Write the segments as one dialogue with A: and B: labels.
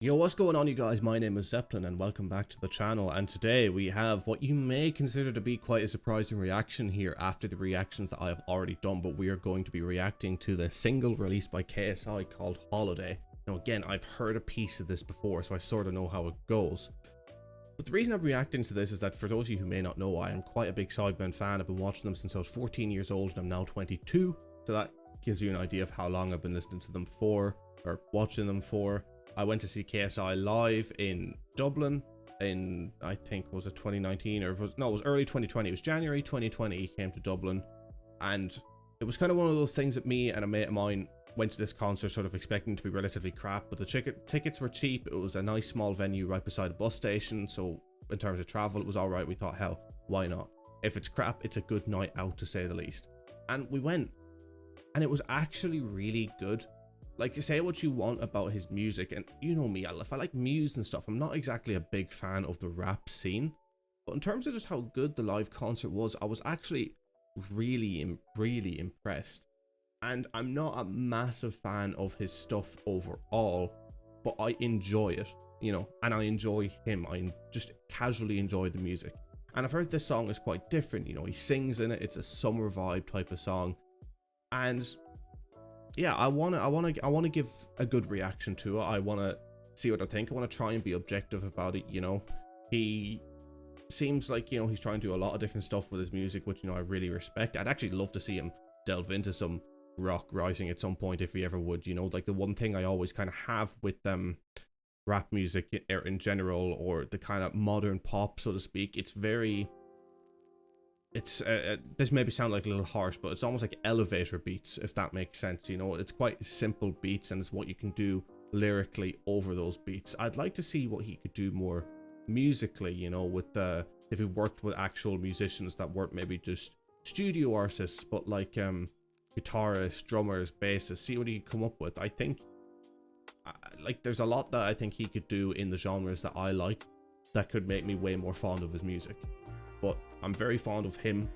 A: Yo, what's going on, you guys? My name is Zeppelin and welcome back to the channel, and today we have what you may consider to be quite a surprising reaction here after the reactions that I have already done, but we are going to be reacting to the single released by KSI called Holiday. Now again, I've heard a piece of this before, so I sort of know how it goes. But the reason I'm reacting to this is that for those of you who may not know, I am quite a big Sidemen fan. I've been watching them since I was 14 years old and I'm now 22, so that gives you an idea of how long I've been listening to them for, or watching them for. I went to see KSI live in Dublin in, I think, was it 2019 or it was early 2020. It was January 2020 he came to Dublin, and it was kind of one of those things that me and a mate of mine went to this concert sort of expecting to be relatively crap, but the tickets were cheap. It was a nice small venue right beside a bus station, so in terms of travel it was alright. We thought, hell, why not? If it's crap, it's a good night out to say the least. And we went, and it was actually really good. Like, say what you want about his music, and you know me, if I like Muse and stuff, I'm not exactly a big fan of the rap scene. But in terms of just how good the live concert was, I was actually really impressed. And I'm not a massive fan of his stuff overall, but I enjoy it, you know, and I enjoy him. I just casually enjoy the music. And I've heard this song is quite different, you know, he sings in it, it's a summer vibe type of song. And yeah, I wanna give a good reaction to it. I wanna see what I think. I wanna try and be objective about it. You know, he seems like, you know, he's trying to do a lot of different stuff with his music, which, you know, I really respect. I'd actually love to see him delve into some rock rising at some point if he ever would. You know, like the one thing I always kind of have with rap music in general, or the kind of modern pop, so to speak, it's very, it's this maybe sound like a little harsh, but it's almost like elevator beats, if that makes sense. You know, it's quite simple beats, and it's what you can do lyrically over those beats. I'd like to see what he could do more musically, you know, with if he worked with actual musicians that weren't maybe just studio artists, but like guitarists, drummers, bassists. See what he could come up with. I think like there's a lot that I think he could do in the genres that I like that could make me way more fond of his music. But I'm very fond of him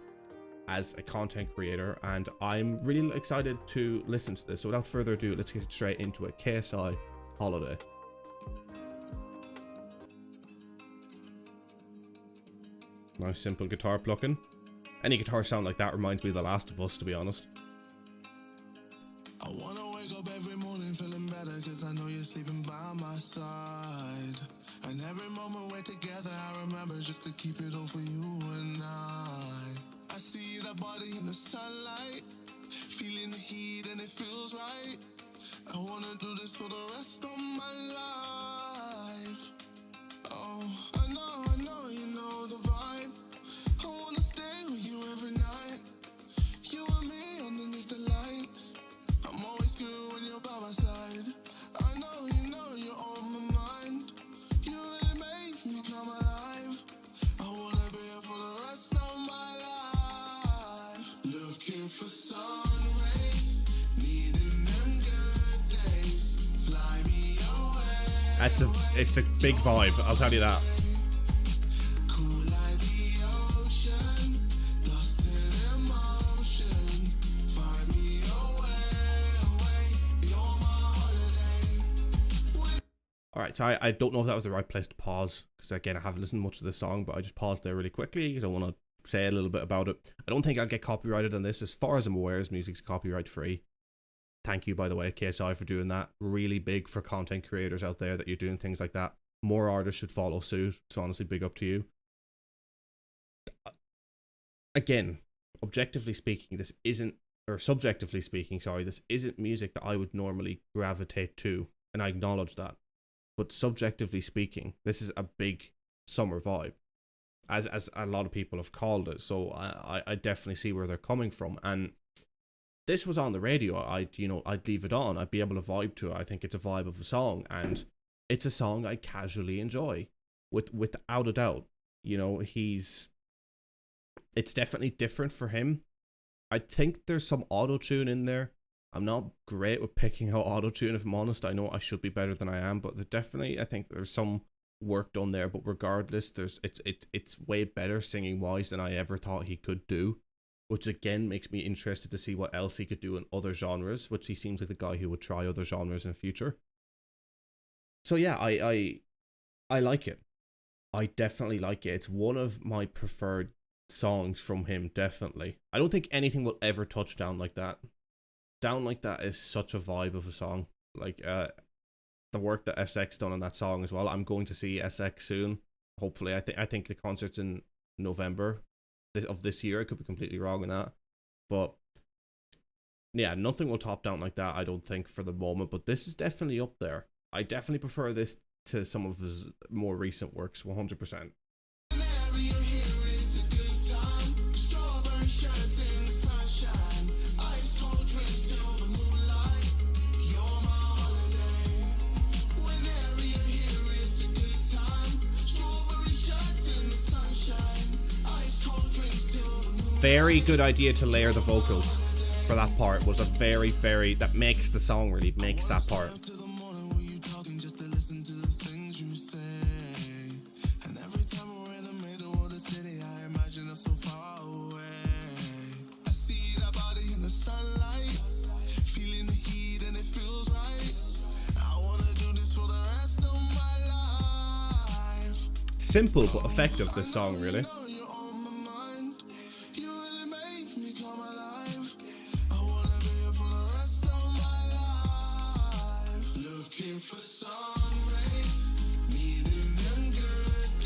A: as a content creator, and I'm really excited to listen to this. So without further ado, let's get straight into it. KSI Holiday. Nice simple guitar plucking. Any guitar sound like that reminds me of The Last of Us, to be honest.
B: I wanna wake up every morning feeling better, cause I know you're sleeping by my side. And every moment we're together, I remember just to keep it all for you and I see that body in the sunlight, feeling the heat and it feels right. I wanna do this for the rest of my life. Oh, I know, you know the vibe. I wanna stay with you every night. You and me underneath the lights. I'm always good when you're by my side. I know, you know you're on my mind. You really make me come alive. I wanna be here for the rest of my life. Looking for sun rays, needing them good days. Fly me away.
A: It's a big vibe, I'll tell you that.
B: Cool like the ocean, lost in emotion. Find me away, you're my holiday.
A: Alright, so I don't know if that was the right place to pause, because again, I haven't listened much to the song, but I just paused there really quickly because I want to say a little bit about it. I don't think I'll get copyrighted on this. As far as I'm aware, his music's copyright free. Thank you, by the way, KSI, for doing that. Really big for content creators out there that you're doing things like that. More artists should follow suit. So honestly, big up to you. Again, objectively speaking, this isn't, or subjectively speaking, sorry, this isn't music that I would normally gravitate to, and I acknowledge that. But subjectively speaking, this is a big summer vibe, as a lot of people have called it. So I definitely see where they're coming from. And this was on the radio. I'd leave it on. I'd be able to vibe to it. I think it's a vibe of a song, and it's a song I casually enjoy, without a doubt. You know, it's definitely different for him. I think there's some auto-tune in there. I'm not great with picking out auto-tune, if I'm honest. I know I should be better than I am, but I think there's some work done there. But regardless, it's way better singing wise than I ever thought he could do, which again makes me interested to see what else he could do in other genres, which he seems like the guy who would try other genres in the future. So yeah, I like it. I definitely like it. It's one of my preferred songs from him, definitely. I don't think anything will ever touch Down Like That. Down Like That is such a vibe of a song. Like the work that SX done on that song as well. I'm going to see SX soon. Hopefully, I think the concert's in November of this year. I could be completely wrong on that, but yeah, nothing will top Down Like That, I don't think, for the moment. But this is definitely up there. I definitely prefer this to some of his more recent works, 100%. Very good idea to layer the vocals for that part. Was a very, that makes the song, really makes that part. Simple but effective, this song, really.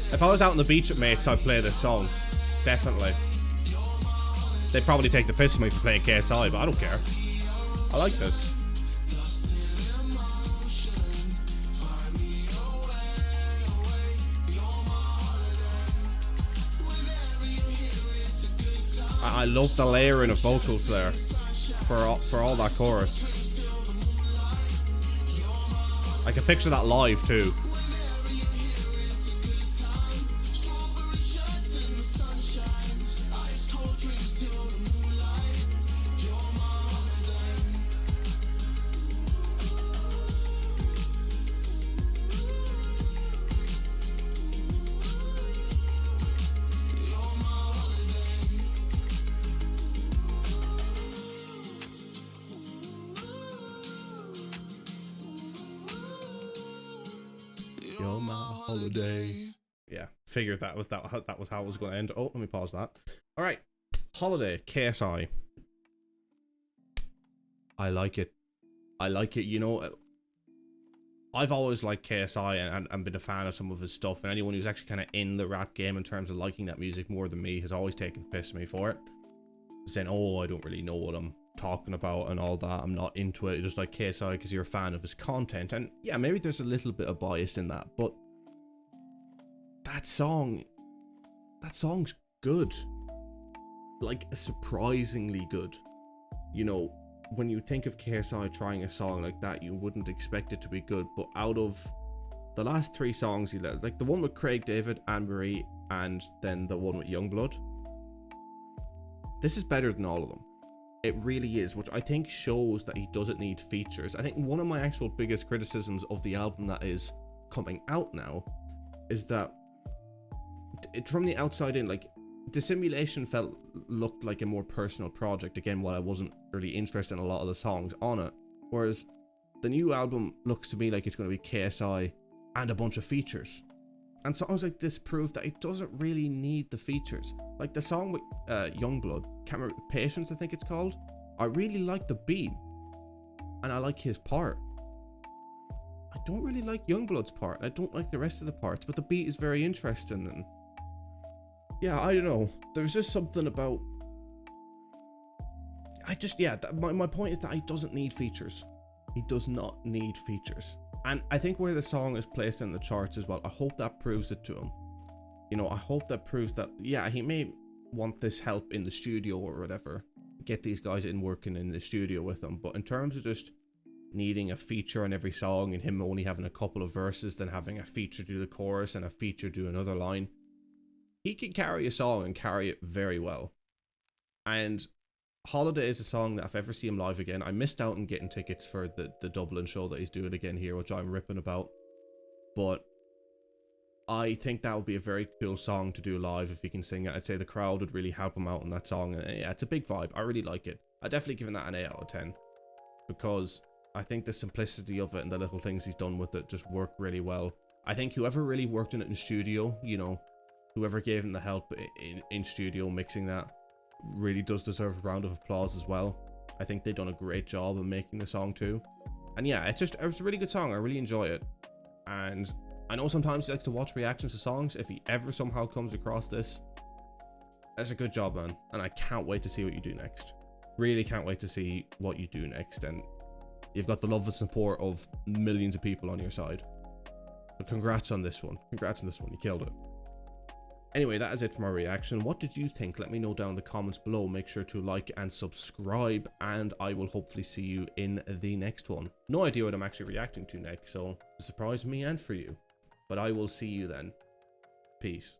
A: If I was out on the beach with mates, I'd play this song. Definitely. They'd probably take the piss of me for playing KSI, but I don't care. I like this. I love the layering of vocals there for all that chorus. I can picture that live too. You're my holiday. Yeah, figured that was how it was going to end. Oh, let me pause that. All right, Holiday, KSI. I like it. I like it. You know, I've always liked KSI and been a fan of some of his stuff. And anyone who's actually kind of in the rap game in terms of liking that music more than me has always taken the piss of me for it, saying, "Oh, I don't really know what I'm talking about and all that. I'm not into it. Just like KSI because you're a fan of his content." And yeah, maybe there's a little bit of bias in that, but that song's good. Like, surprisingly good. You know, when you think of KSI trying a song like that, you wouldn't expect it to be good, but out of the last 3 songs he let, like the one with Craig David, Anne-Marie, and then the one with Youngblood, this is better than all of them. It really is, which I think shows that he doesn't need features. I think one of my actual biggest criticisms of the album that is coming out now is that from the outside in, like, Dissimulation looked like a more personal project, again, while I wasn't really interested in a lot of the songs on it, whereas the new album looks to me like it's going to be KSI and a bunch of features. And songs like this prove that it doesn't really need the features. Like the song with Youngblood, Patience I think it's called, I really like the beat and I like his part. I don't really like Youngblood's part, I don't like the rest of the parts, but the beat is very interesting. And yeah, I don't know, there's just something about, my point is that he doesn't need features. He does not need features. And I think where the song is placed in the charts as well, I hope that proves it to him. You know, I hope that proves that, yeah, he may want this help in the studio or whatever, get these guys in working in the studio with him, but in terms of just needing a feature on every song and him only having a couple of verses, then having a feature do the chorus and a feature do another line, he can carry a song and carry it very well. And Holiday is a song that if I ever see him live again, I missed out on getting tickets for the Dublin show that he's doing again here, which I'm ripping about, but I think that would be a very cool song to do live if he can sing it. I'd say the crowd would really help him out in that song, and yeah, it's a big vibe. I really like it. I'd definitely give that an 8 out of 10, because I think the simplicity of it and the little things he's done with it just work really well. I think whoever really worked in it in studio, you know, whoever gave him the help in studio mixing that really does deserve a round of applause as well. I think they've done a great job of making the song too. And yeah, it was a really good song. I really enjoy it. And I know sometimes he likes to watch reactions to songs. If he ever somehow comes across this, that's a good job, man. And I can't wait to see what you do next. Really can't wait to see what you do next. And you've got the love and support of millions of people on your side. But congrats on this one. Congrats on this one. You killed it. Anyway, that is it for my reaction. What did you think? Let me know down in the comments below. Make sure to like and subscribe, and I will hopefully see you in the next one. No idea what I'm actually reacting to next, so surprise me and for you. But I will see you then. Peace.